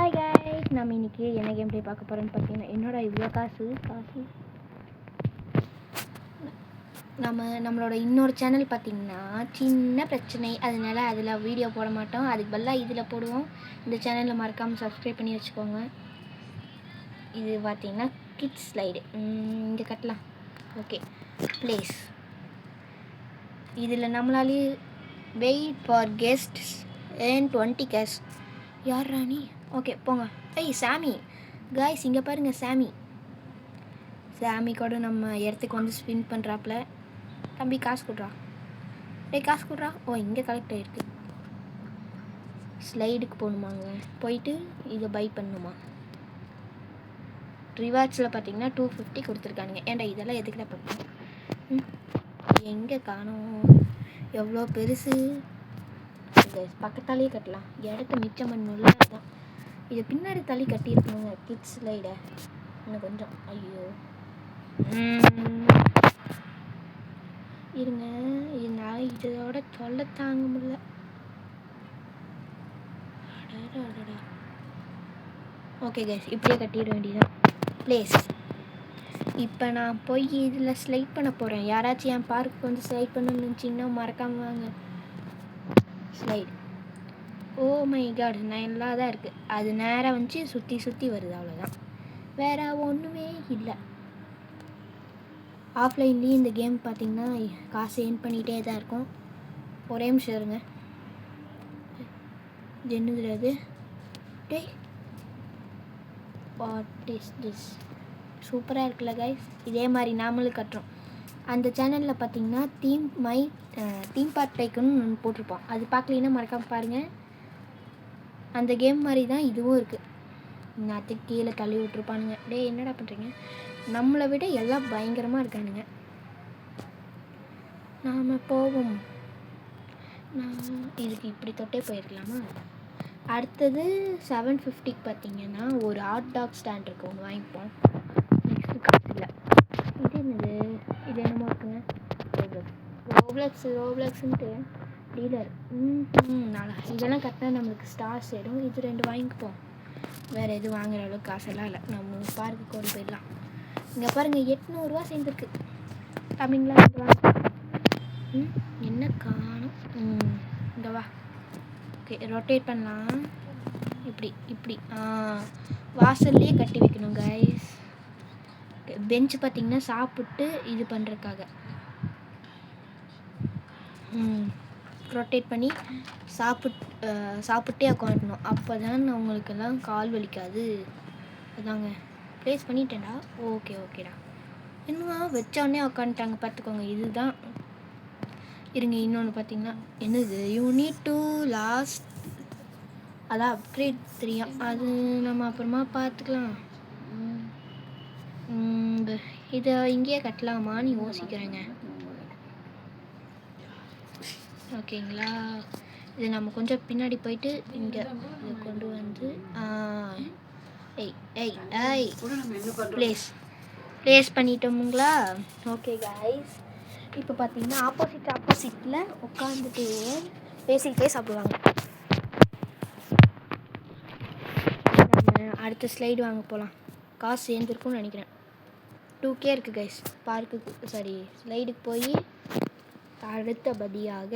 Hi guys, நம்ம இன்றைக்கி என்ன கேம் ப்ளே பார்க்க போகிறோன்னு பார்த்தீங்கன்னா, என்னோட இவ்வளோ காசு நம்மளோட இன்னொரு சேனல் பார்த்திங்கன்னா சின்ன பிரச்சனை, அதனால் அதில் வீடியோ போட மாட்டோம். அதுக்கு பதிலாக இதில் போடுவோம். இந்த சேனலில் மறக்காமல் சப்ஸ்கிரைப் பண்ணி வச்சுக்கோங்க. இது பார்த்திங்கன்னா கிட்ஸ் ஸ்லைடு இங்கே கட்டலாம். Okay, place. இதில் நம்மளாலே வெயிட் ஃபார் கெஸ்ட்ஸ் ஏன் 20 கேஷ். யார் ராணி? ஓகே போங்க. சாமி காய்ஸ், இங்கே பாருங்கள். சாமி கூட நம்ம இடத்துக்கு வந்து ஸ்பின் பண்ணுறாப்புல. தம்பி காசு கொடுறா. காசு கொடுறா. ஓ, இங்கே கலெக்ட் ஆகிருக்கு. ஸ்லைடுக்கு போகணுமாங்க. போயிட்டு இதை பை பண்ணணுமா. ரிவார்ட்ஸில் பார்த்தீங்கன்னா 250 கொடுத்துருக்கானுங்க. ஏன்டா இதெல்லாம் எதுக்கிட்ட பண்ணுறோம்? எங்கே காணோம்? எவ்வளோ பெருசு. பக்கத்தாலேயே கட்டலாம். இடத்த மிச்சம் பண்ணல. அதுதான் இதை பின்னாடி தள்ளி கட்டியிருக்கணுங்க கிட்ஸ் ஸ்லைடை. இன்னும் கொஞ்சம். ஐயோ இருங்க, இதனால் இதோட தொல்லை தாங்க முடியல. ஓகே கைஸ், இப்படியே கட்டிட வேண்டியதான். ப்ளேஸ். இப்போ நான் போய் இதில் ஸ்லைட் பண்ண போகிறேன். யாராச்சும் என் பார்க்கு வந்து ஸ்லைட் பண்ணணும்னு நினச்சிங்கன்னா மறக்காமல் வாங்க. ஸ்லைடு. ஓ மை காட், நல்லா தான் இருக்குது. அது நேராக வந்து சுற்றி வருது, அவ்வளோதான். வேறு ஒன்றுமே இல்லை. ஆஃப்லைன்லேயும் இந்த கேம் பார்த்திங்கன்னா காசு ஏர்ன் பண்ணிகிட்டே தான் இருக்கும். ஒரே நிமிஷம் இருங்க. இது என்னது? What is this? சூப்பராக இருக்குல்ல கைஸ். இதே மாதிரி நாமளும் கட்டுறோம். அந்த சேனலில் பார்த்திங்கன்னா தீம் பார்க் டைக்குன்னு ஒன்று போட்டிருப்போம். அது பார்க்கலன்னா மறக்காமல் பாருங்கள். அந்த கேம் மாதிரி தான் இதுவும் இருக்குது. இன்னத்துக்கு கீழே தள்ளி விட்ருப்பானுங்க. என்னடா பண்ணுறீங்க? நம்மளை விட எல்லாம் பயங்கரமாக இருக்கானுங்க. நாம் போவோம். இதுக்கு இப்படி தொட்டே போயிருக்கலாமா? அடுத்தது 750 பார்த்தீங்கன்னா ஒரு ஹாட் டாக் ஸ்டாண்ட் இருக்குது, ஒன்று வாங்கிப்போம். நெக்ஸ்ட்டு காசு இல்லை. இது என்னது? இது என்னமோ இருக்குங்க. ரோப்ளக்ஸுன்ட்டு டீலர். இதெல்லாம் கட்டினா நம்மளுக்கு ஸ்டார்ஸ் சேரும். இது 2 வாங்கிப்போம். வேறு எதுவும் வாங்குற அளவுக்கு காசெல்லாம் இல்லை. நம்ம பார்க்குக்கு கொண்டு போயிடலாம். இங்கே பாருங்கள், 800 சேர்ந்துருக்கு. தமிங்களா வாங்க. என்ன காணும்? இங்கே வா. ஓகே, ரொட்டேட் பண்ணலாம். இப்படி வாசல்லையே கட்டி வைக்கணும் கைஸ். பெஞ்சு பார்த்திங்கன்னா சாப்பிட்டு இது பண்ணுறதுக்காக. ரொட்டேட் பண்ணி சாப்பிட்டே உட்காந்துக்கணும். அப்போ தான் அவங்களுக்கெல்லாம் கால் வலிக்காது. அதாங்க ப்ளேஸ் பண்ணிட்டேன்டா. ஓகேடா. என்னவா வச்சோடனே உட்காந்துட்டாங்க பார்த்துக்கோங்க. இதுதான். இருங்க, இன்னொன்று பார்த்தீங்கன்னா என்னது? You need to last. அதான் அப்கிரேட் 3. அது நம்ம அப்புறமா பார்த்துக்கலாம். இதை இங்கேயே கட்டலாமான்னு யோசிக்கிறேங்க. ஓகேங்களா? இது நம்ம கொஞ்சம் பின்னாடி போயிட்டு இங்கே இதை கொண்டு வந்து ப்ளேஸ் பண்ணிட்டோமுங்களா? ஓகே கைஸ், இப்போ பார்த்தீங்கன்னா ஆப்போசிட்டில் உட்காந்துட்டு பேசிக்கிட்டே சாப்பிடுவாங்க. நம்ம அடுத்த ஸ்லைடு வாங்க போகலாம். காசு சேர்ந்துருக்குன்னு நினைக்கிறேன். 2K இருக்குது கைஸ். ஸ்லைடுக்கு போய் அடுத்தபடியாக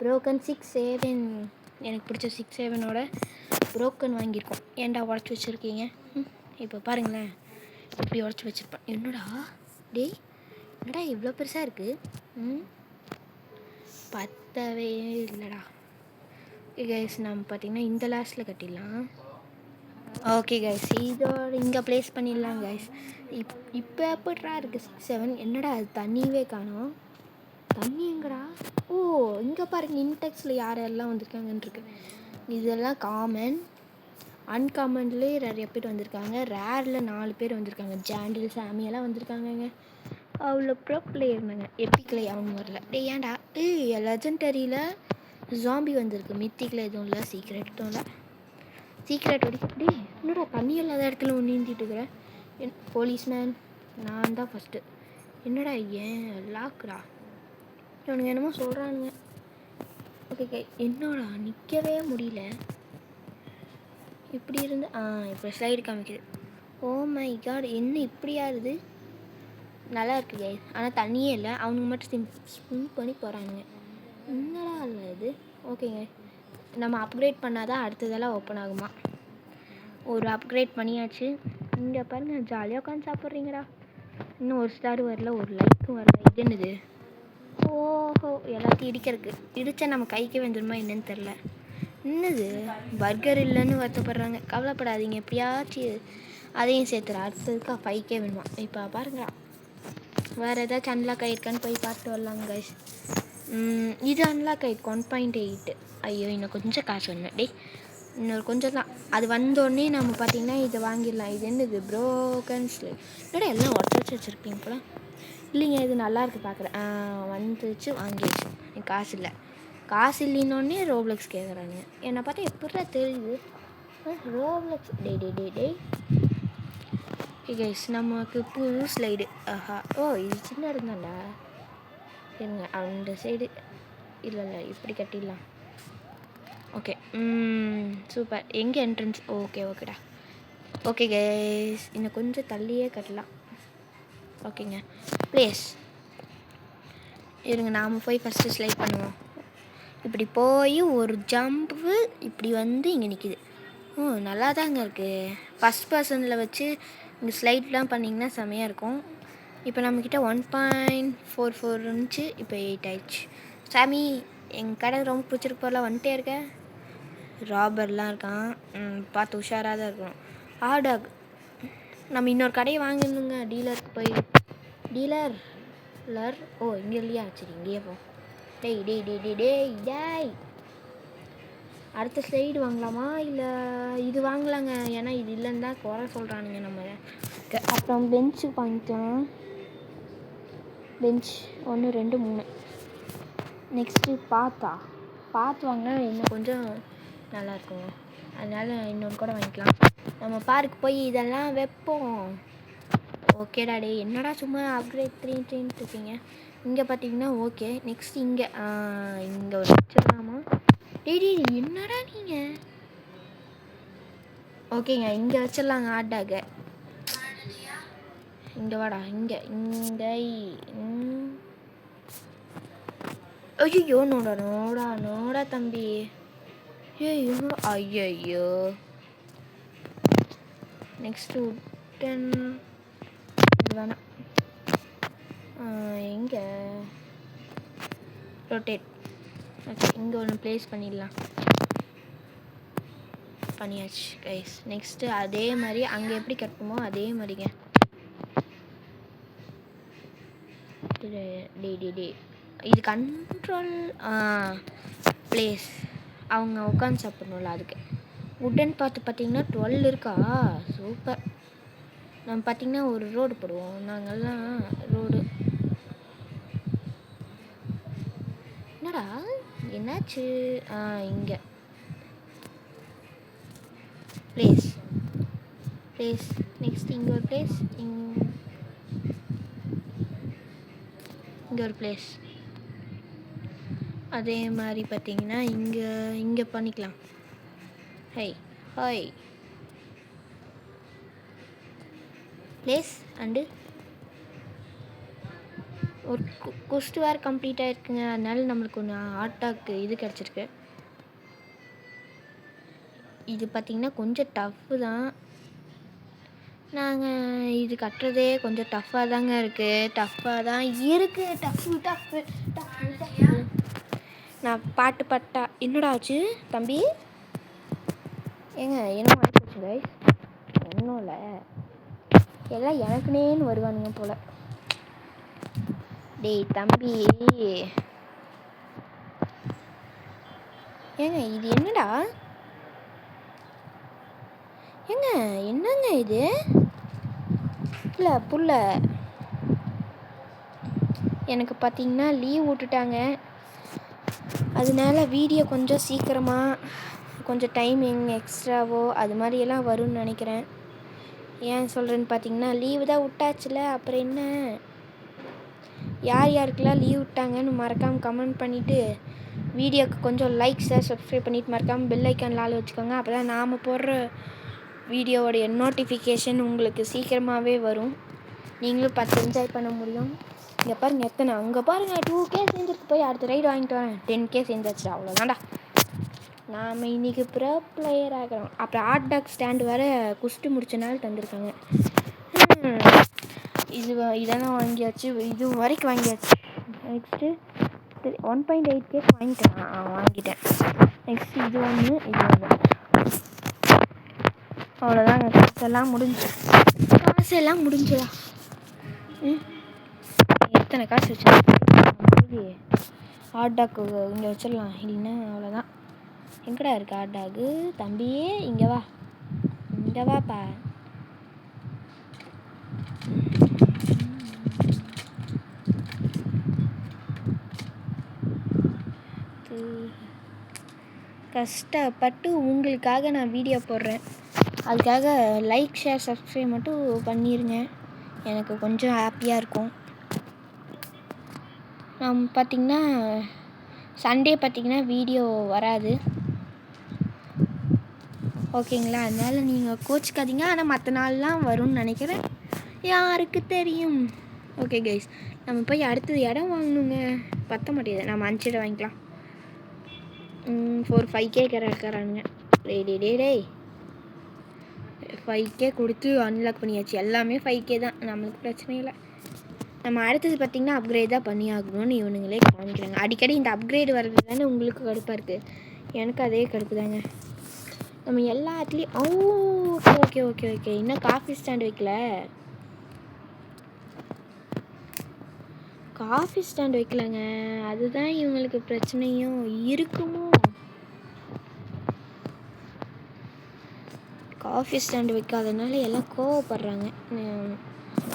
ப்ரோக்கன் 6-7. எனக்கு பிடிச்ச 6-7ஓட ப்ரோக்கன் வாங்கியிருக்கோம். ஏன்டா உடச்சி வச்சுருக்கீங்க? இப்போ பாருங்களேன், இப்படி உடச்சி வச்சுருப்பேன். என்னடா இவ்வளோ பெருசாக இருக்குது? பத்தவே இல்லைடா. கைஸ், நம்ம பார்த்திங்கன்னா இந்த லாஸ்ட்டில் கட்டிடலாம். ஓகே கைஸ், இதோட இங்கே ப்ளேஸ் பண்ணிடலாம் கைஸ். இப்போ எப்படிடா இருக்குது 6-7? என்னடா அது தண்ணியவே காணோம். தண்ணி எங்கடா? ஓ, இங்கே பாருங்கள், இன்டெக்ஸில் யாரெல்லாம் வந்திருக்காங்கன்னு இருக்கு. இதெல்லாம் காமன். அன்காமன்லேயே நிறைய பேர் வந்திருக்காங்க. ரேரில் 4 பேர் வந்திருக்காங்க. ஜாண்டில் சாமியெல்லாம் வந்திருக்காங்கங்க. அவ்வளோ ப்ரோ பிளேயர் இருந்தாங்க. எப்பிக்கில் அவனு வரல. ஏன்டா? லெஜெண்டரியில் ஜாம்பி வந்திருக்கு. மித்திக்கில் எதுவும் இல்லை. சீக்ரெட்டும் இல்லை. சீக்ரெட் அடிக்க. என்னடா தண்ணி இல்லாத இடத்துல நீந்திட்டு இருக்கிறேன். போலீஸ்மேன் நான் தான் ஃபஸ்ட்டு. என்னடா ஏன் லாக்குடா? இவனுங்க என்னமோ சொல்கிறானுங்க. ஓகே என்னடா நிற்கவே முடியல. இப்படி இருந்து இப்போ ஸ்லைடு காமிக்குது. ஓ மை காட், என்ன இப்படி ஆகுது? நல்லா இருக்குது கைஸ். ஆனால் தண்ணியே இல்லை, அவனுக்கு மட்டும் ஸ்விம் பண்ணி போகிறானுங்க. என்னடா இல்லை இது? ஓகேங்க, நம்ம அப்கிரேட் பண்ணால் தான் அடுத்ததெல்லாம் ஓப்பன் ஆகுமா. ஒரு அப்கிரேட் பண்ணியாச்சு. இங்கே பாருங்கள், ஜாலியாக உட்காந்து சாப்பிட்றீங்கடா. இன்னும் ஒரு ஸ்டார் வரல, ஒரு லைக்கும் வரல. இது என்னது? ஓஹோ, எல்லாத்தையும் இடித்தா நம்ம கைக்கே வந்துடுமா என்னன்னு தெரில. என்னது பர்கர் இல்லைன்னு வருத்தப்படுறாங்க. கவலைப்படாதீங்க, எப்படியாச்சும் அதையும் சேர்த்துறேன். அடுத்ததுக்கு 5K வேணுமா. இப்போ பாருங்களா, வேறு ஏதாச்சும் அன்லாக் ஆகிருக்கான்னு போய் பார்த்து வரலாங்க கைஸ். இது அன்லாக் ஆகிருக்கு 1.8. ஐயோ, இன்னும் கொஞ்சம் காசு வேணும். டே, இன்னொரு கொஞ்சம் தான். அது வந்தோடனே நம்ம பார்த்திங்கன்னா இதை வாங்கிடலாம். இது என்னது ப்ரோக்கன் ஸ்லைட்? என்னடா எல்லாம் உடச்சி வச்சுருப்பீங்க போல. இல்லைங்க, இது நல்லாயிருக்கு பார்க்குறேன். வந்துச்சு, வாங்கிடுச்சு. காசு இல்லை. காசு இல்லைன்னொடனே ரோப்ளக்ஸ் கேட்குறானுங்க. என்னை பார்த்தா எப்படா தெரியுது ரோப்ளக்ஸ்? டே கைஸ், நமக்கு புது ஸ்லைடு. ஓ, இது சின்ன இருந்தாண்டா. இருங்க, அந்த சைடு இல்லை இப்படி கட்டிடலாம். Okay, super. எங்கே என்ட்ரன்ஸ்? ஓகேடா. ஓகே கைஸ், இன்னும் கொஞ்சம் தள்ளியே கட்டலாம். ஓகேங்க, ப்ளேஸ் இருங்க, நாம் போய் ஃபஸ்ட்டு ஸ்லைட் பண்ணுவோம். இப்படி போய் ஒரு ஜம்ப்பு இப்படி வந்து இங்கே நிற்கிது. நல்லா தாங்க இருக்குது. ஃபஸ்ட் பர்சனில் வச்சு இந்த ஸ்லைட்லாம் பண்ணிங்கன்னா செம்மையாக இருக்கும். இப்போ நம்மக்கிட்ட 1.44 இருந்துச்சு, இப்போ 8 ஆயிடுச்சு. சாமி, எங்கள் கடை ரொம்ப பிடிச்சிருக்கு போல. வந்துட்டே இருக்க. ராபர்லாம் இருக்கான், பார்த்து உஷாராக தான் இருக்கணும். ஆடாக், நம்ம இன்னொரு கடையை வாங்கிடணுங்க. டீலருக்கு போய் டீலர் இங்கே இல்லையா? சரி, இங்கேயே போ. டேய் அடுத்த ஸ்லைடு வாங்கலாமா இல்லை இது வாங்கலாங்க? ஏன்னா இது இல்லைன்னு தான் குறை சொல்கிறானுங்க நம்ம. அப்புறம் பெஞ்சு வாங்கிக்கலாம். பெஞ்ச் 1 2 3. நெக்ஸ்ட்டு பார்த்து வாங்கினா இன்னும் கொஞ்சம் நல்லா இருக்குங்க. அதனால் இன்னொன்று கூட வாங்கிக்கலாம். நம்ம பார்க்கு போய் இதெல்லாம் வைப்போம். ஓகேடா. டே, என்னடா சும்மா அப்கிரேட் 3 இருக்கீங்க. இங்கே பார்த்தீங்கன்னா ஓகே. நெக்ஸ்ட் இங்கே ஒரு வச்சிடலாமா? டேய், என்னடா நீங்கள்? ஓகேங்க, இங்கே வச்சிடலாங்க. ஆட்டாக இங்கே வாடா. இங்கே ஐயோ, நோடா தம்பி. ஐயோ. நெக்ஸ்ட்டு 10 வேணாம். எங்கே ரொட்டேட்? ஓகே, இங்கே ஒன்று ப்ளேஸ் பண்ணியாச்சு கைஸ். நெக்ஸ்ட்டு அதே மாதிரி அங்கே எப்படி கட்டணுமோ அதே மாதிரிங்க. டே இது கண்ட்ரோல் ப்ளேஸ். அவங்க உட்காந்து சாப்பிட்ணும்ல, அதுக்கு உட்டன் பார்த்திங்கன்னா 12 இருக்கா? சூப்பர். நம்ம பார்த்திங்கன்னா ஒரு ரோடு போடுவோம். நாங்கள்லாம் ரோடு. என்னடா என்னாச்சு? இங்கே ப்ளேஸ். நெக்ஸ்ட் இங்கே ஒரு ப்ளேஸ், இங்கே ஒரு ப்ளேஸ். அதே மாதிரி பார்த்திங்கன்னா இங்கே பண்ணிக்கலாம். ஹாய் ப்ளேஸ் அண்டு ஒரு குஸ்ட் வேறு கம்ப்ளீட் ஆகிருக்குங்க. அதனால நம்மளுக்கு ஒன்று ஆட்டாக்கு இது கிடச்சிருக்கு. இது பார்த்திங்கன்னா கொஞ்சம் டஃப்பு தான். நாங்கள் இது கட்டுறதே கொஞ்சம் டஃப்பாக தாங்க இருக்குது. டஃப்பு. நான் பாட்டா என்னடா ஆச்சு தம்பி? ஏங்க என்ன ஆகிப்போச்சு கைஸ்? ஒன்றும் இல்லை, எல்லாம் எனக்குனேன்னு வருவானுங்க போல். டேய் தம்பி, ஏங்க இது என்னடா? ஏங்க என்னங்க இது? இல்லை புள்ள, எனக்கு பார்த்திங்கன்னா லீவ் விட்டுட்டாங்க. அதனால வீடியோ கொஞ்சம் சீக்கிரமாக, கொஞ்சம் டைமிங் எக்ஸ்ட்ராவோ அது மாதிரியெல்லாம் வரும்னு நினைக்கிறேன். ஏன் சொல்கிறேன்னு பார்த்தீங்கன்னா, லீவு தான் விட்டாச்சுல, அப்புறம் என்ன? யாருக்கெல்லாம் லீவ் விட்டாங்கன்னு மறக்காமல் கமெண்ட் பண்ணிவிட்டு வீடியோக்கு கொஞ்சம் லைக் ஷேர் சப்ஸ்கிரைப் பண்ணிட்டு மறக்காமல் பெல் ஐக்கான் ஆல் வச்சுக்கோங்க. அப்போ தான் நாம் போடுற வீடியோவோடைய நோட்டிஃபிகேஷன் உங்களுக்கு சீக்கிரமாகவே வரும். நீங்களும் பார்த்து என்ஜாய் பண்ண முடியும். இங்கே பாருங்கள் எத்தனை, அங்கே பாருங்கள் 2K சேர்ந்துருக்கு. போய் அடுத்த ரைடு வாங்கிட்டு வரேன். 10K சேர்ந்துச்சு, அவ்வளோதான்டா. நாம் இன்றைக்கி ப்ரோ பிளேயர் ஆகிறோம். அப்புறம் ஹாட் டாக் ஸ்டாண்டு வேறு குஸ்ட்டு முடிச்சனால தந்திருக்காங்க. இதெல்லாம் வாங்கியாச்சு, இது வரைக்கும் வாங்கியாச்சு. நெக்ஸ்ட்டு 1.8K வாங்கிட்டேன். வாங்கிட்டேன். நெக்ஸ்ட் இது ஒன்று, இது ஒன்று. அவ்வளோதாங்க, காசெல்லாம் முடிஞ்சுதா. எத்தனை காசு வச்சு ஹாட் டாக் இங்கே வச்சிடலாம். இல்லைன்னா அவ்வளோதான். எங்கடா இருக்குது ஹாட் டாக்கு? தம்பியே இங்கே வாப்பா. கஷ்டப்பட்டு உங்களுக்காக நான் வீடியோ போடுறேன். அதுக்காக லைக் ஷேர் சப்ஸ்கிரைப் மட்டும் பண்ணிடுங்க. எனக்கு கொஞ்சம் ஹாப்பியாக இருக்கும். பார்த்திங்கன்னா சண்டே பார்த்திங்கன்னா வீடியோ வராது, ஓகேங்களா? அதனால் நீங்கள் கோச்சிக்காதீங்க. ஆனால் மற்ற நாள்லாம் வரும்னு நினைக்கிறேன், யாருக்கு தெரியும். ஓகே கைஸ், நம்ம போய் அடுத்தது இடம் வாங்கணுங்க. பற்ற மாட்டேங்குது, நம்ம 5 இடம் வாங்கிக்கலாம். 5K கிடக்கிறானுங்க. டேய் 5K கொடுத்து அன்லாக் பண்ணியாச்சு. எல்லாமே 5K தான், நம்மளுக்கு பிரச்சனை இல்லை. நம்ம அடுத்தது பார்த்திங்கன்னா அப்கிரேட் தான் பண்ணி ஆகணும்னு இவனுங்களே காமிக்கிறாங்க. அடிக்கடி இந்த அப்கிரேடு வர்றது தானே உங்களுக்கு கடுப்பாக இருக்குது. எனக்கு அதே கடுப்பு தாங்க. நம்ம எல்லாத்துலேயும் ஓகே இன்னும் காஃபி ஸ்டாண்ட் வைக்கல. காஃபி ஸ்டாண்ட் வைக்கலங்க, அதுதான் இவங்களுக்கு பிரச்சனையும் இருக்குமோ. காஃபி ஸ்டாண்டு வைக்காதனால எல்லாம் கோவப்படுறாங்க.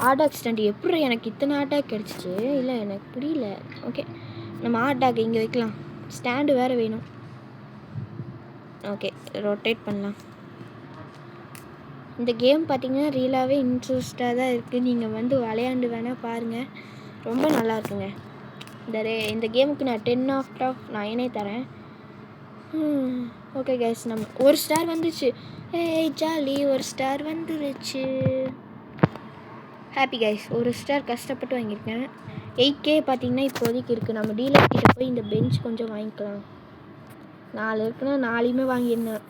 ஹாட் டாக் ஸ்டாண்டு எப்படி எனக்கு இத்தனை ஹாட் டாக் கிடச்சிச்சு? இல்லை எனக்கு புரியல. ஓகே, நம்ம ஹாட் டாக் இங்கே வைக்கலாம். ஸ்டாண்டு வேறு வேணும். ஓகே, ரொட்டேட் பண்ணலாம். இந்த கேம் பார்த்திங்கன்னா ரியலாகவே இன்ட்ரெஸ்டாக தான் இருக்குது. நீங்கள் வந்து விளையாண்டு வேணால் பாருங்கள், ரொம்ப நல்லா இருக்குங்க. இந்த கேமுக்கு நான் 10/9 தரேன். ஓகே கைஸ், நம்ம ஒரு ஸ்டார் வந்துச்சு. ஜாலி, ஒரு ஸ்டார் வந்துருச்சு. ஹாப்பி கைஸ், ஒரு ஸ்டார் கஷ்டப்பட்டு வாங்கியிருக்கேன். 8K பார்த்திங்கன்னா இப்போதைக்கு இருக்குது. நம்ம டீலர் கிட்ட போய் இந்த பெஞ்ச் கொஞ்சம் வாங்கிக்கலாம். 4 இருக்குன்னா 4மே வாங்கியிருந்தேன்.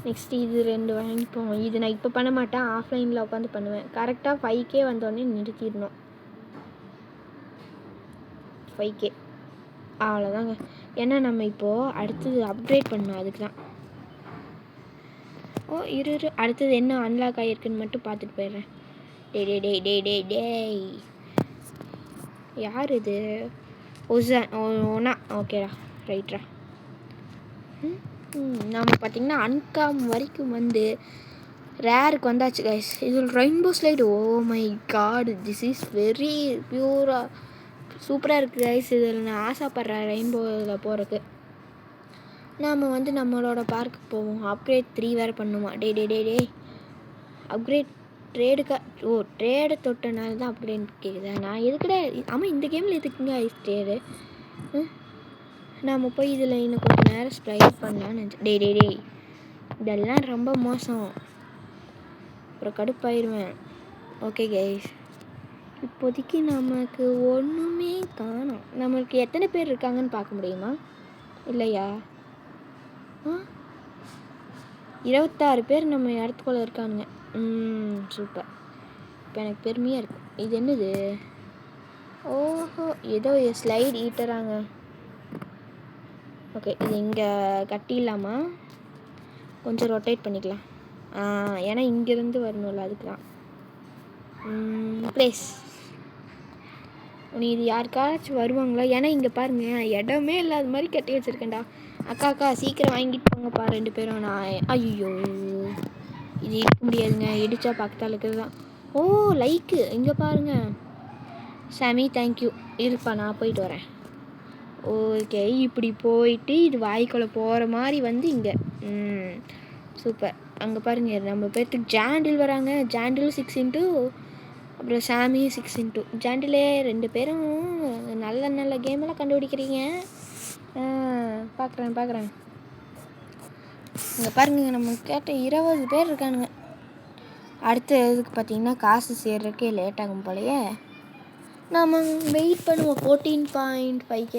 நெக்ஸ்ட்டு இது 2 வாங்கிப்போம். இது நான் இப்போ பண்ண மாட்டேன், ஆஃப்லைனில் உட்காந்து பண்ணுவேன். கரெக்டாக 5K வந்தோடனே நிறுத்திடணும். 5K அவ்வளோதாங்க. ஏன்னா நம்ம இப்போது அடுத்தது அப்கிரேட் பண்ணோம், அதுக்கு தான். இரு அடுத்தது என்ன அன்லாக் ஆகிருக்குன்னு மட்டும் பார்த்துட்டு போயிடுறேன். டேய் யார் இது? ஒன்னா ஓகேடா, ரைட்ரா. நம்ம பார்த்திங்கன்னா அன்காம் வரைக்கும் வந்து ரேருக்கு வந்தாச்சு கைஸ். இதில் rainbow slide, oh my god, this is very பியூராக சூப்பராக இருக்குது கைஸ். இதில் நான் ஆசைப்பட்றேன் ரெயின்போவில் போகிறதுக்கு. நாம் வந்து நம்மளோட பார்க்குக்கு போவோம். அப்கிரேட் 3 வேறு பண்ணுமா? டே அப்கிரேட் ட்ரேடு தொட்டனால தான் அப்கிரேட் கேட்குதா? நான் எதுக்குடா? ஆமாம், இந்த கேமில் எதுக்குங்க ஐஸ் ட்ரேடு? நாம் போய் இதில் இன்னும் கொஞ்சம் நேரம் ஸ்ப்ரைட் பண்ணலான்னு நினச்சேன். டே இதெல்லாம் ரொம்ப மோசம், அப்புறம் கடுப்பாயிருவேன். ஓகே கைஸ், இப்போதைக்கு நமக்கு ஒன்றுமே காணோம். நம்மளுக்கு எத்தனை பேர் இருக்காங்கன்னு பார்க்க முடியுமா? இல்லையா? 26 பேர் நம்ம இடத்துக்குள்ள இருக்கானுங்க. சூப்பர், இப்போ எனக்கு பெருமையாக இருக்குது. இது என்னது? ஓஹோ, ஏதோ ஸ்லைட் ஈட்டராங்க. ஓகே, இது இங்கே கட்டிடலாமா? கொஞ்சம் ரொட்டேட் பண்ணிக்கலாம். ஏன்னா இங்கேருந்து வரணும்ல, அதுக்கு தான். ப்ளேஸ் இது யாருக்காச்சும் வருவாங்களா? ஏன்னா இங்கே பாருங்கள், இடமே இல்லாத மாதிரி கட்டி வச்சுருக்கேன்டா. அக்கா சீக்கிரம் வாங்கிட்டு போங்கப்பா 2 பேரும். நான் ஐயோ, இது இடிக்க முடியாதுங்க, இடித்தா பக்கத்தால் இருக்கிறது தான். லைக்கு இங்கே பாருங்கள். சாமி தேங்க்யூ, இருப்பா நான் போயிட்டு வரேன். ஓகே, இப்படி போயிட்டு இது வாய்க்குள்ளே போகிற மாதிரி வந்து இங்கே. சூப்பர். அங்கே பாருங்கள், நம்ம பேர்த்துக்கு ஜாண்டில் வராங்க. ஜாண்டில் 6x, அப்புறம் சாமி 6x. ஜாண்டிலே 2 பேரும் நல்ல கேமெல்லாம் கண்டுபிடிக்கிறீங்க. பார்க்குறேன். இங்கே பாருங்க, நம்ம கேட்ட 20 பேர் இருக்கானுங்க. அடுத்த இதுக்கு பார்த்தீங்கன்னா காசு சேர்றதுக்கே லேட் ஆகும் போலையே. நாம் வெயிட் பண்ணுவோம். 14.5K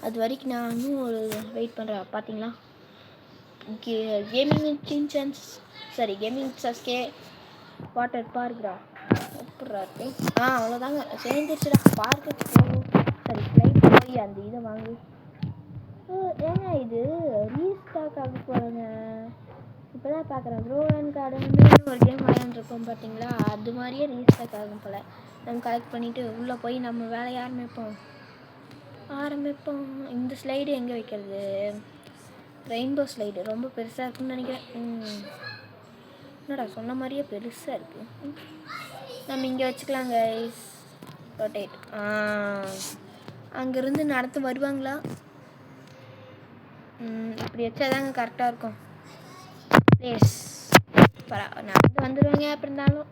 அது வரைக்கும் நானும் ஒரு வெயிட் பண்ணுறேன். பார்த்தீங்களா, கேமிங் சஸ்கே வாட்டர் பார்க்குறா எப்படா இருக்கு. அவ்வளோதாங்க, சேர்ந்துச்சுடா. பார்க்குக்கு போகும். ஃப்ளைட் போய் அந்த இதை வாங்கி ஏங்க இது ரீஸ்டாக் ஆக போகிறேங்க. இப்போ தான் பார்க்குறேன். ப்ரோ அண்ட் கார்டன் ஒரு கேம் விளையாண்டுருக்கோம் பார்த்தீங்களா, அது மாதிரியே ரீஸ்டாக் ஆகும் போல். நம்ம கலெக்ட் பண்ணிவிட்டு உள்ளே போய் நம்ம வேலையை ஆரம்பிப்போம். இந்த ஸ்லைடு எங்கே வைக்கிறது? ரெயின்போ ஸ்லைடு ரொம்ப பெருசாக இருக்குன்னு நினைக்கிறேன். என்னடா சொன்ன மாதிரியே பெருசாக இருக்குது. நம்ம இங்கே வச்சுக்கலாம் கைஸ். ரொட்டேட். அங்கேருந்து நடந்து வருவாங்களா? இப்படி வச்சாதாங்க கரெக்டாக இருக்கும். ப்ளேஸ் நடந்து வந்துடுவாங்க. அப்படி இருந்தாலும்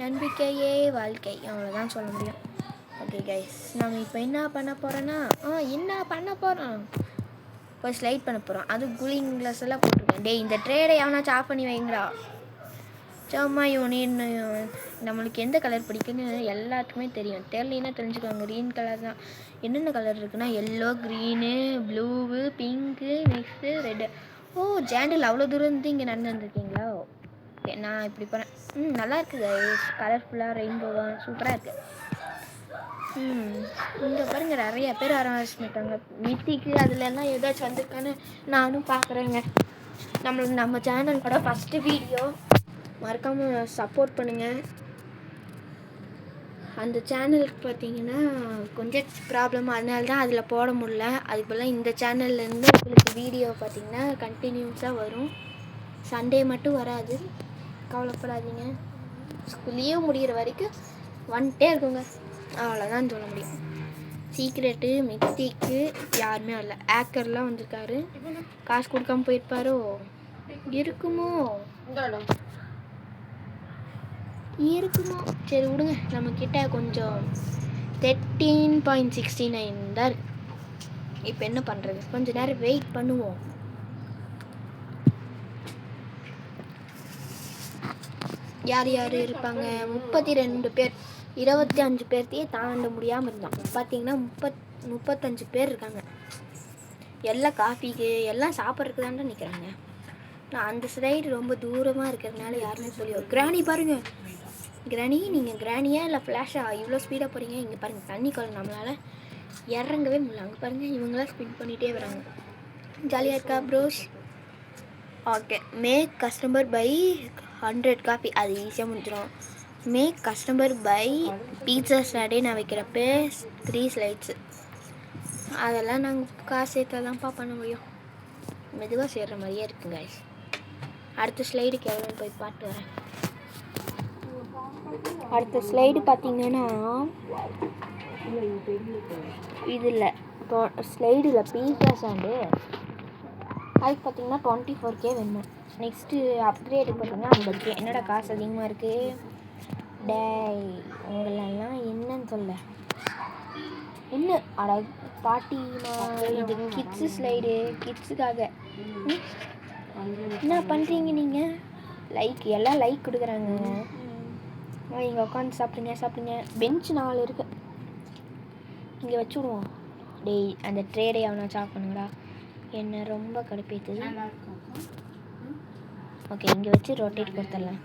நம்பிக்கையே வாழ்க்கை, அவ்வளோதான் சொல்ல முடியும். ஓகே கைஸ், நம்ம இப்போ என்ன பண்ண போகிறோம்? இப்போ ஸ்லைட் பண்ண போகிறோம். அது கூலிங் கிளாஸ் எல்லாம் போட்டிருக்கேன். இந்த ட்ரேடை எவனாச்சும் ஆஃப் பண்ணி வைங்களா. சும்மா யூனின்னு நம்மளுக்கு எந்த கலர் பிடிக்குன்னு எல்லாத்துக்குமே தெரியும். தெரியலன்னா தெரிஞ்சுக்கோங்க. க்ரீன் கலர் தான். என்னென்ன கலர் இருக்குன்னா yellow, green, blue, pink, next red. ஜேண்டில் அவ்வளோ தூரம் இருந்து இங்கே நடந்து வந்துருக்கீங்களா? ஓகே, நான் இப்படி போகிறேன். நல்லா இருக்குது கலர்ஃபுல்லாக, ரெயின்போவாக சூப்பராக இருக்குது. இங்கே பாருங்கள், நிறைய பேர் ஆரம்பிச்சுட்டாங்க. மித்திக்கு அதுலலாம் ஏதாச்சும் வந்திருக்கான்னு நானும் பார்க்குறேங்க. நம்ம சேனலோட ஃபஸ்ட்டு வீடியோ, மறக்காமல் சப்போர்ட் பண்ணுங்கள். அந்த சேனலுக்கு பார்த்தீங்கன்னா கொஞ்சம் ப்ராப்ளம், அதனால தான் அதில் போட முடியல. அதுக்குள்ள இந்த சேனல்லேருந்து உங்களுக்கு வீடியோ பார்த்தீங்கன்னா கண்டினியூஸாக வரும். சண்டே மட்டும் வராது, கவலைப்படாதீங்க. லீவ் முடிகிற வரைக்கும் வந்துட்டே இருக்குங்க, அவ்வளோதான் சொல்ல முடியும். சீக்ரெட்டு மித்திக்கு யாருமே வரல. ஆக்கர்லாம் வந்திருக்காரு. காசு கொடுக்காம போயிருப்பாரோ? இருக்குமோ? சரி விடுங்க. நம்மக்கிட்ட கொஞ்சம் 13.69 தான் இருக்கு. இப்போ என்ன பண்ணுறது? கொஞ்சம் நேரம் வெயிட் பண்ணுவோம். யார் இருப்பாங்க? 32 பேர். 25 பேர்த்தையே தாண்ட முடியாமல் இருந்தோம். பார்த்தீங்கன்னா 35 பேர் இருக்காங்க. எல்லாம் காஃபிக்கு, எல்லாம் சாப்பிட்றதுக்கு தாண்டா நிற்கிறாங்க. நான் அந்த சைடு ரொம்ப தூரமாக இருக்கிறதுனால யாருமே சொல்லி. கிராணி பாருங்கள். கிராணி, நீங்கள் கிராணியா இல்லை ஃப்ளாஷா இவ்வளோ ஸ்பீடாக போகிறீங்க? இங்கே பாருங்கள், தண்ணி குளம் நம்மளால் இறங்கவே முடியல. அங்கே பாருங்கள், இவங்களாம் ஸ்பின் பண்ணிகிட்டே வராங்க. ஜாலியாக இருக்கா bros? Okay, make customer by 100 coffee. அது ஈஸியாக முடிஞ்சிடும். மேக் கஸ்டமர் பை பீட்சா ஸ்டார்டே நான் வைக்கிறப்ப 3 ஸ்லைட்ஸு. அதெல்லாம் நாங்கள் காசு சேர்த்தாதான்ப்பா பண்ண முடியும். மெதுவாக சேர்கிற மாதிரியே இருக்குங்க. அடுத்த ஸ்லைடுக்கு எவ்வளோன்னு போய் பார்த்து வரேன். அடுத்த ஸ்லைடு பார்த்தீங்கன்னா இதில் ஸ்லைடில் பீட்சா ஸ்டாண்டு, அதுக்கு பார்த்தீங்கன்னா 24K வேணும். நெக்ஸ்ட்டு அப்கிரேடு பார்த்தீங்கன்னா 50K. என்னடா காசு அதிகமாக இருக்குது? டேய், உங்களெல்லாம் என்னன்னு சொல்ல என்ன அட பாட்டிமா. இது கிட்ஸு ஸ்லைடு, கிட்ஸுக்காக. என்ன பண்ணுறீங்க நீங்கள்? எல்லாம் லைக் கொடுக்குறாங்க. இங்கே உட்காந்து சாப்பிடுங்க. பெஞ்ச் 4 இருக்குது, இங்கே வச்சு விடுவோம். டேய், அந்த ட்ரேடை அவனை சாப் பண்ணுங்கடா, என்ன ரொம்ப கடுப்பேற்றுது. ஓகே, இங்கே வச்சு ரொட்டேட் கொடுத்துடலாம்.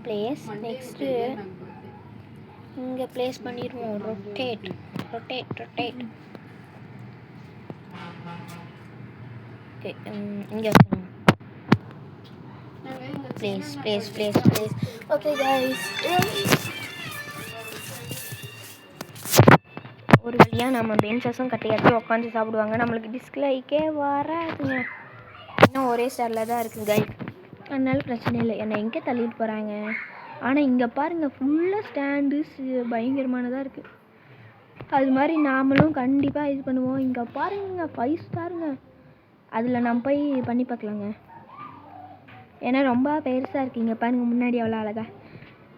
ப்ளேஸ். நெக்ஸ்ட்டு இங்கே ப்ளேஸ் பண்ணிடுவோம். ரொட்டேட். ஓகே, இங்கே வச்சுருவோம். ப்ளேஸ். ஓகே கைஸ், ஒரு வழியாக நம்ம பெஞ்சஸும் கட்டியாச்சு. உட்காந்து சாப்பிடுவாங்க. நம்மளுக்கு டிஸ்லைக்கே வராதுங்க. இன்னும் ஒரே ஸ்டாரில் தான் இருக்குது கைஸ், அதனால பிரச்சனை இல்லை. என்னை எங்கே தள்ளிட்டு போகிறாங்க? ஆனால் இங்கே பாருங்கள், ஃபுல்லாக ஸ்டாண்டு பயங்கரமானதாக இருக்குது. அது மாதிரி நாமளும் கண்டிப்பாக இது பண்ணுவோம். இங்கே பாருங்க, 5 ஸ்டாருங்க. அதில் நம்ம போய் பண்ணி பார்க்கலாங்க. ஏன்னா ரொம்ப பெருசாக இருக்குது. இங்கே பாருங்கள், முன்னாடி அவ்வளோ அழகா.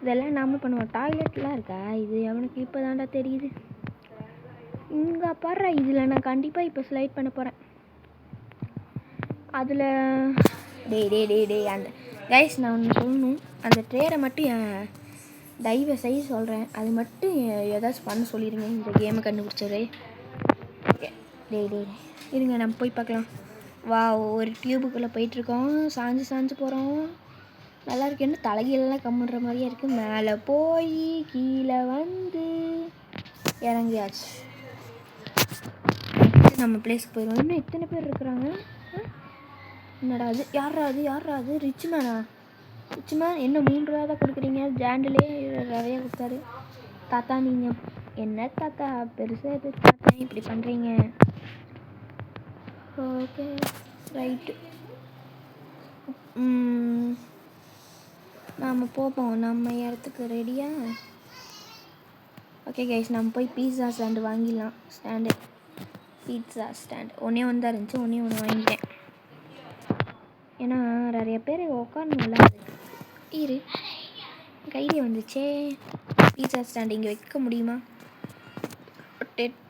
இதெல்லாம் நாம பண்ணுவோம். டாய்லெட்லாம் இருக்கா? இது அவனுக்கு இப்போ தாண்டா தெரியுது. இங்கே பாடுற இதில் நான் கண்டிப்பாக இப்போ ஸ்லைட் பண்ண போகிறேன். அதில் டே அந்த கைஸ் நான் ஒன்று சொல்லணும். அந்த ட்ரேரை மட்டும் தயவு செய்ய சொல்கிறேன், அது மட்டும் ஏதாச்சும் பண்ண சொல்லிடுங்க இந்த கேமை கண்டுபிடிச்சது. டே இருங்க நம்ம போய் பார்க்கலாம். வா ஒரு டியூபுக்குள்ளே போயிட்டுருக்கோம், சாஞ்சு போகிறோம். நல்லா இருக்கு. என்ன தலைகீழெல்லாம் கம்முன்ற மாதிரியே இருக்குது. மேலே போய் கீழே வந்து இறங்கியாச்சு. நம்ம பிளேஸ்க்கு போயிடுவோம். இன்னும் எத்தனை பேர் இருக்கிறாங்க? என்னடா அது? யாரா அது? ரிச் மேன் என்ன 3 ரூபா தான் கொடுக்குறீங்க? ஜாண்டிலே நிறைய கொடுத்தாரு. தாத்தா நீங்கள் என்ன தாத்தா பெருசாக எது தாத்தா இப்படி பண்ணுறீங்க? Okay right. நாம் போவோம் நம்ம இடத்துக்கு. ரெடியா? ஓகே கைஸ் நம்ம போய் பீஸா ஸ்டாண்டு வாங்கிடலாம். பீட்சா ஸ்டாண்ட் ஒன்றே ஒன்று தான் இருந்துச்சு, ஒன்று வாங்கிட்டேன். ஏன்னா நிறைய பேர் உட்காரணும்ல. இரு கையிலே வந்துச்சே. பீட்சா ஸ்டாண்ட் இங்கே வைக்க முடியுமா?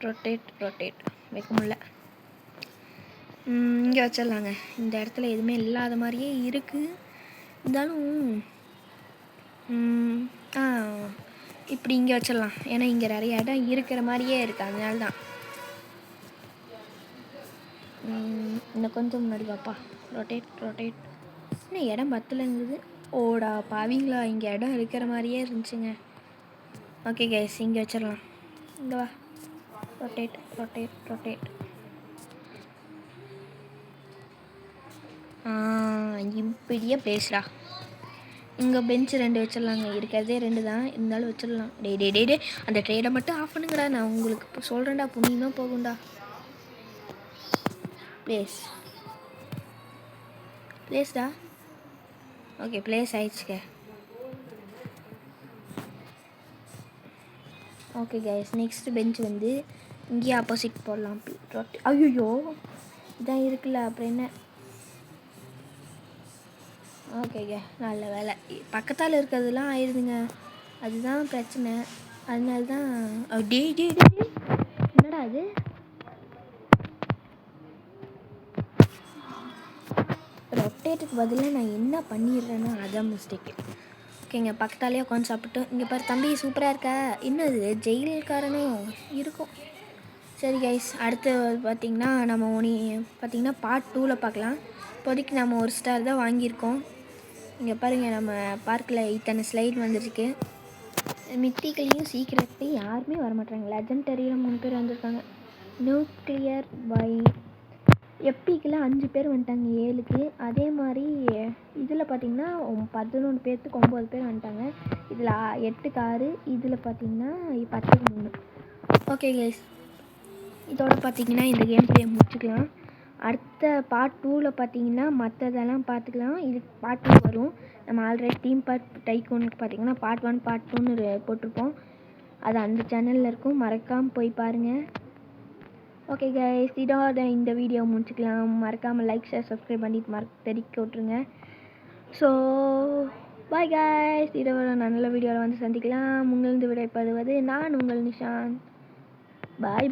ரொட்டேட் வைக்க முடியல. இங்கே வச்சிடலாங்க. இந்த இடத்துல எதுவுமே இல்லாத மாதிரியே இருக்குது. இருந்தாலும் இப்படி இங்கே வச்சிடலாம். ஏன்னா இங்கே நிறைய இடம் இருக்கிற மாதிரியே இருக்குது, அதனால தான். இன்னும் கொஞ்சம் முன்னாடி பாப்பா. ரொட்டேட். இன்னும் இடம் பத்தலைங்குது. ஓடா பாவீங்களா, இங்கே இடம் இருக்கிற மாதிரியே இருந்துச்சுங்க. ஓகே கைஸ் இங்கே வச்சிடலாம். இங்கே வா. ரொட்டேட். இப்படியே பிளேஸ்டா. இங்கே பெஞ்சு 2 வச்சிடலாங்க. இருக்கிறதே 2 தான், இருந்தாலும் வச்சிடலாம். டே அந்த ட்ரேடை மட்டும் ஆஃப் பண்ணுங்கடா. நான் உங்களுக்கு சொல்கிறேன்டா, புண்ணியமாக போகும்டா. பிளேஸ்டா. ஓகே பிளேஸ் ஆயிடுச்சுக்க. ஓகே கைஸ் நெக்ஸ்ட் பெஞ்ச் வந்து இங்கேயே ஆப்போசிட் போடலாம். ஐயோ இதான் இருக்குல்ல, அப்புறம் என்ன? ஓகேங்க நல்ல வேலை. பக்கத்தால் இருக்கிறதுலாம் ஆயிடுதுங்க, அதுதான் பிரச்சனை. அதனால தான் டே என்னடா அது? ரொட்டேட்டுக்கு பதிலாக நான் என்ன பண்ணிடுறேன்னா அதான் மிஸ்டேக்கு. ஓகேங்க பக்கத்தாலே உட்காந்து சாப்பிட்டு. இங்கே பாரு தம்பி சூப்பராக இருக்கா. இன்னும் ஜெயில்காரனும் இருக்கும். சரி கைஸ் அடுத்து பார்த்திங்கன்னா நம்ம பார்த்திங்கன்னா பார்ட் 2ல் பார்க்கலாம். இப்போதைக்கு நம்ம 1 ஸ்டார் தான் வாங்கியிருக்கோம். இங்கே பாருங்கள் நம்ம பார்க்கில் இத்தனை ஸ்லைட் வந்துருக்கு. மித்திகளையும் சீக்கிரத்தையும் யாருமே வரமாட்டாங்க. லெஜெண்டரியில் 3 பேர் வந்திருக்காங்க. நியூக்ளியர் பை எப்பிக்கில் 5 பேர் வந்துட்டாங்க 7க்கு. அதே மாதிரி இதில் பார்த்திங்கன்னா 11 பேர்த்துக்கு 9 பேர் வந்துட்டாங்க. இதில் 8க்கு 6, இதில் பார்த்திங்கன்னா 10க்கு 3. ஓகே கைஸ் இதோட பார்த்திங்கன்னா இந்த கேம் பிளே முடிச்சுக்கலாம். அடுத்த பார்ட் 2ல் பார்த்திங்கன்னா மற்றதெல்லாம் பார்த்துக்கலாம். இது பார்ட் 2 வரும். நம்ம ஆல்ரெடி தீம் பார்க் டைக்கூனுக்கு பார்த்திங்கன்னா பார்ட் 1 பார்ட் 2ன்னு போட்டிருப்போம். அது அந்த சேனலில் இருக்கும், மறக்காமல் போய் பாருங்கள். ஓகே கைஸ் இதோட இந்த வீடியோ முடிச்சுக்கலாம். மறக்காமல் லைக் ஷேர் சப்ஸ்கிரைப் பண்ணிட்டு தெரிவிக்க விட்ருங்க. ஸோ பாய் கைஸ், இதோட நல்ல வீடியோவில் வந்து சந்திக்கலாம். உங்களிருந்து விடைபெறுவது நான் உங்கள் நிஷாந்த். பாய்.